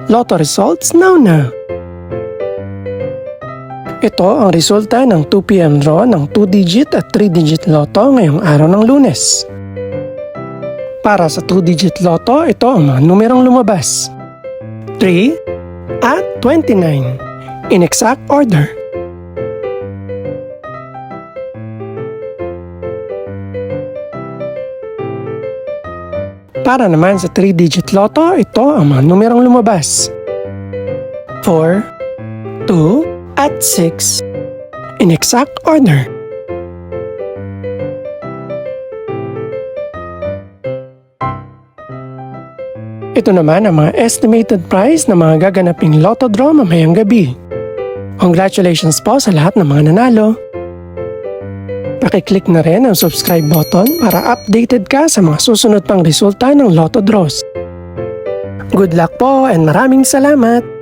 Lotto results now. Ito ang resulta ng 2 PM draw ng 2-digit at 3-digit lotto ngayong araw ng Lunes. Para sa 2-digit lotto, ito ang mga numerong lumabas. 3 at 29 in exact order. Para naman sa 3-digit lotto, ito ang mga numerong lumabas. 4, 2, at 6 in exact order. Ito naman ang mga estimated price ng mga gaganaping lotto draw mamayang gabi. Congratulations po sa lahat ng mga nanalo. Pakiclick na rin ang subscribe button para updated ka sa mga susunod pang resulta ng lotto draws. Good luck po and maraming salamat!